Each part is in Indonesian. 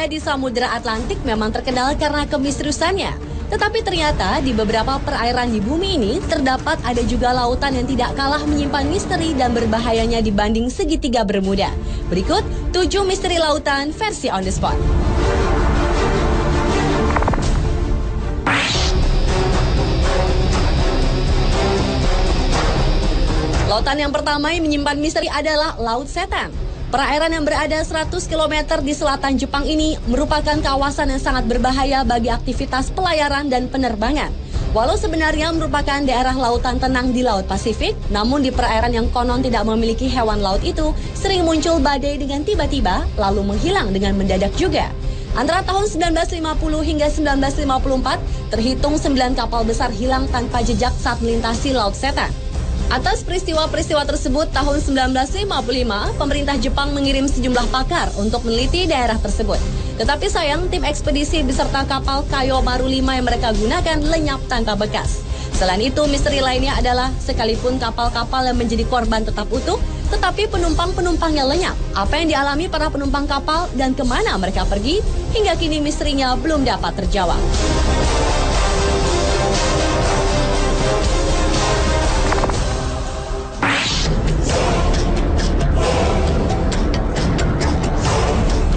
bermuda di Samudra Atlantik memang terkenal karena kemisteriusannya. Tetapi ternyata di beberapa perairan di bumi ini terdapat ada juga lautan yang tidak kalah menyimpan misteri dan berbahayanya dibanding segitiga Bermuda. Berikut 7 misteri lautan versi on the spot. Lautan yang pertama yang menyimpan misteri adalah Laut Setan. Perairan yang berada 100 km di selatan Jepang ini merupakan kawasan yang sangat berbahaya bagi aktivitas pelayaran dan penerbangan. Walau sebenarnya merupakan daerah lautan tenang di Laut Pasifik, namun di perairan yang konon tidak memiliki hewan laut itu, sering muncul badai dengan tiba-tiba, lalu menghilang dengan mendadak juga. Antara tahun 1950 hingga 1954, terhitung 9 kapal besar hilang tanpa jejak saat melintasi Laut Setan. Atas peristiwa-peristiwa tersebut, tahun 1955, pemerintah Jepang mengirim sejumlah pakar untuk meneliti daerah tersebut. Tetapi sayang, tim ekspedisi beserta kapal Kayo Maru 5 yang mereka gunakan lenyap tanpa bekas. Selain itu, misteri lainnya adalah sekalipun kapal-kapal yang menjadi korban tetap utuh, tetapi penumpang-penumpangnya lenyap. Apa yang dialami para penumpang kapal dan kemana mereka pergi, hingga kini misterinya belum dapat terjawab.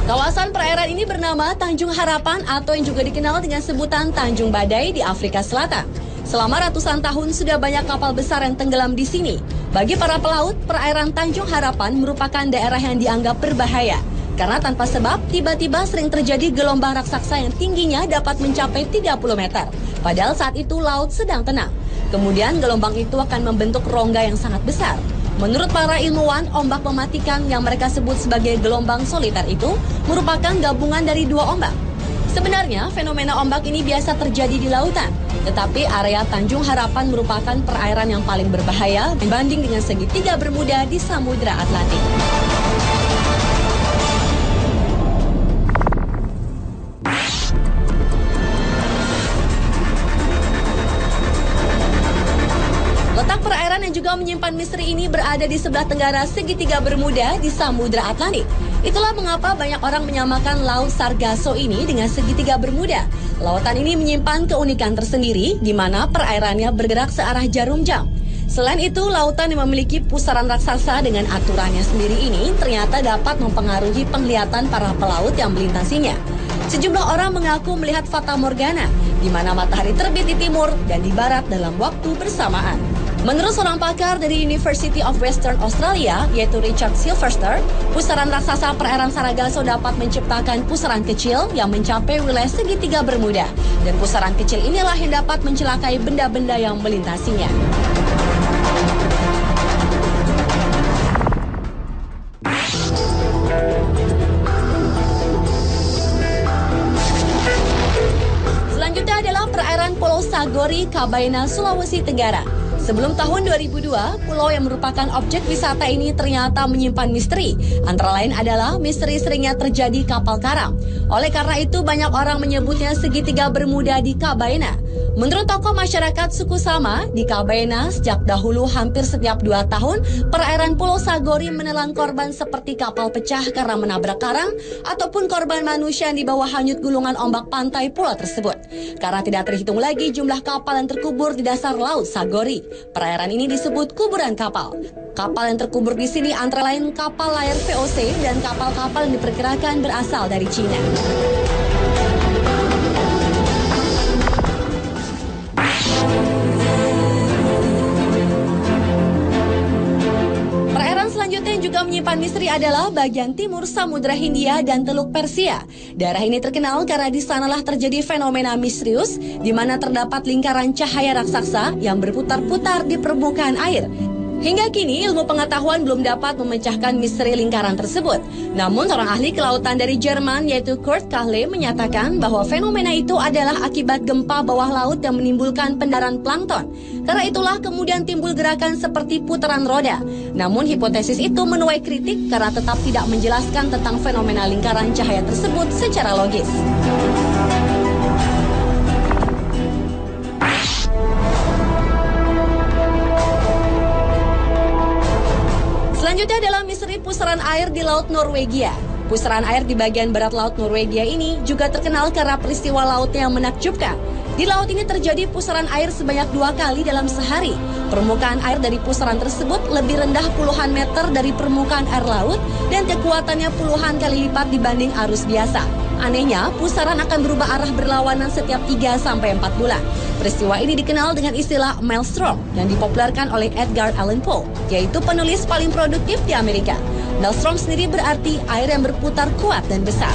Kawasan perairan ini bernama Tanjung Harapan atau yang juga dikenal dengan sebutan Tanjung Badai di Afrika Selatan. Selama ratusan tahun sudah banyak kapal besar yang tenggelam di sini. Bagi para pelaut, perairan Tanjung Harapan merupakan daerah yang dianggap berbahaya. Karena tanpa sebab, tiba-tiba sering terjadi gelombang raksasa yang tingginya dapat mencapai 30 meter. Padahal saat itu laut sedang tenang. Kemudian gelombang itu akan membentuk rongga yang sangat besar. Menurut para ilmuwan, ombak mematikan yang mereka sebut sebagai gelombang soliter itu merupakan gabungan dari 2 ombak. Sebenarnya, fenomena ombak ini biasa terjadi di lautan. Tetapi area Tanjung Harapan merupakan perairan yang paling berbahaya dibanding dengan segitiga Bermuda di Samudra Atlantik. Letak perairan yang juga menyimpan misteri ini berada di sebelah tenggara segitiga Bermuda di Samudra Atlantik. Itulah mengapa banyak orang menyamakan Laut Sargasso ini dengan segitiga Bermuda. Lautan ini menyimpan keunikan tersendiri di mana perairannya bergerak searah jarum jam. Selain itu, lautan yang memiliki pusaran raksasa dengan aturannya sendiri ini ternyata dapat mempengaruhi penglihatan para pelaut yang melintasinya. Sejumlah orang mengaku melihat fata morgana, di mana matahari terbit di timur dan di barat dalam waktu bersamaan. Menurut seorang pakar dari University of Western Australia, yaitu Richard Silverster, pusaran raksasa perairan Sargasso dapat menciptakan pusaran kecil yang mencapai wilayah segitiga Bermuda. Dan pusaran kecil inilah yang dapat mencelakai benda-benda yang melintasinya. Selanjutnya adalah perairan Pulau Sagori, Kabaina, Sulawesi Tenggara. Sebelum tahun 2002, pulau yang merupakan objek wisata ini ternyata menyimpan misteri. Antara lain adalah misteri seringnya terjadi kapal karam. Oleh karena itu, banyak orang menyebutnya segitiga Bermuda di Kabaina. Menurut tokoh masyarakat suku Sama, di Kabaina sejak dahulu hampir setiap 2 tahun, perairan Pulau Sagori menelan korban seperti kapal pecah karena menabrak karang, ataupun korban manusia yang dibawa hanyut gulungan ombak pantai pulau tersebut. Karena tidak terhitung lagi jumlah kapal yang terkubur di dasar Laut Sagori. Perairan ini disebut kuburan kapal. Kapal yang terkubur di sini antara lain kapal layar VOC dan kapal-kapal yang diperkirakan berasal dari Cina. Perairan selanjutnya yang juga menyimpan misteri adalah bagian timur Samudra Hindia dan Teluk Persia. Daerah ini terkenal karena di sanalah terjadi fenomena misterius di mana terdapat lingkaran cahaya raksasa yang berputar-putar di permukaan air. Hingga kini ilmu pengetahuan belum dapat memecahkan misteri lingkaran tersebut. Namun seorang ahli kelautan dari Jerman yaitu Kurt Kahle menyatakan bahwa fenomena itu adalah akibat gempa bawah laut yang menimbulkan pendaran plankton. Karena itulah kemudian timbul gerakan seperti putaran roda. Namun hipotesis itu menuai kritik karena tetap tidak menjelaskan tentang fenomena lingkaran cahaya tersebut secara logis. Selanjutnya adalah misteri pusaran air di Laut Norwegia. Pusaran air di bagian barat laut Norwegia ini juga terkenal karena peristiwa lautnya yang menakjubkan. Di laut ini terjadi pusaran air sebanyak 2 kali dalam sehari. Permukaan air dari pusaran tersebut lebih rendah puluhan meter dari permukaan air laut dan kekuatannya puluhan kali lipat dibanding arus biasa. Anehnya, pusaran akan berubah arah berlawanan setiap 3-4 bulan. Peristiwa ini dikenal dengan istilah maelstrom yang dipopulerkan oleh Edgar Allan Poe, yaitu penulis paling produktif di Amerika. Maelstrom sendiri berarti air yang berputar kuat dan besar.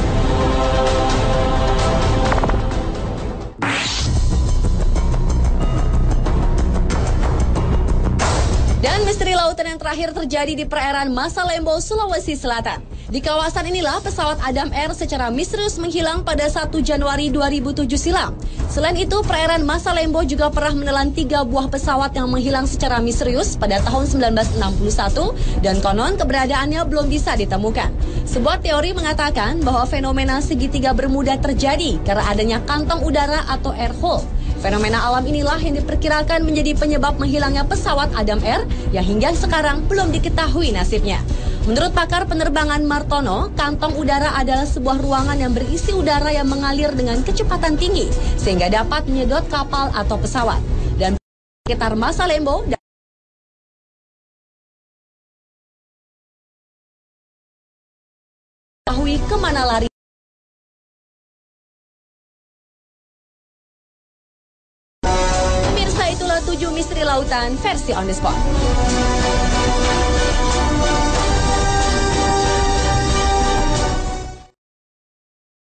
Dan misteri lautan yang terakhir terjadi di perairan Masalembo, Sulawesi Selatan. Di kawasan inilah pesawat Adam Air secara misterius menghilang pada 1 Januari 2007 silam. Selain itu, perairan Masalembo juga pernah menelan 3 buah pesawat yang menghilang secara misterius pada tahun 1961 dan konon keberadaannya belum bisa ditemukan. Sebuah teori mengatakan bahwa fenomena segitiga Bermuda terjadi karena adanya kantong udara atau air hole. Fenomena alam inilah yang diperkirakan menjadi penyebab menghilangnya pesawat Adam Air yang hingga sekarang belum diketahui nasibnya. Menurut pakar penerbangan Martono, kantong udara adalah sebuah ruangan yang berisi udara yang mengalir dengan kecepatan tinggi sehingga dapat menyedot kapal atau pesawat. Dan sekitar Masalembo diketahui kemana lari. Pemirsa, itulah 7 misteri lautan versi On The Spot.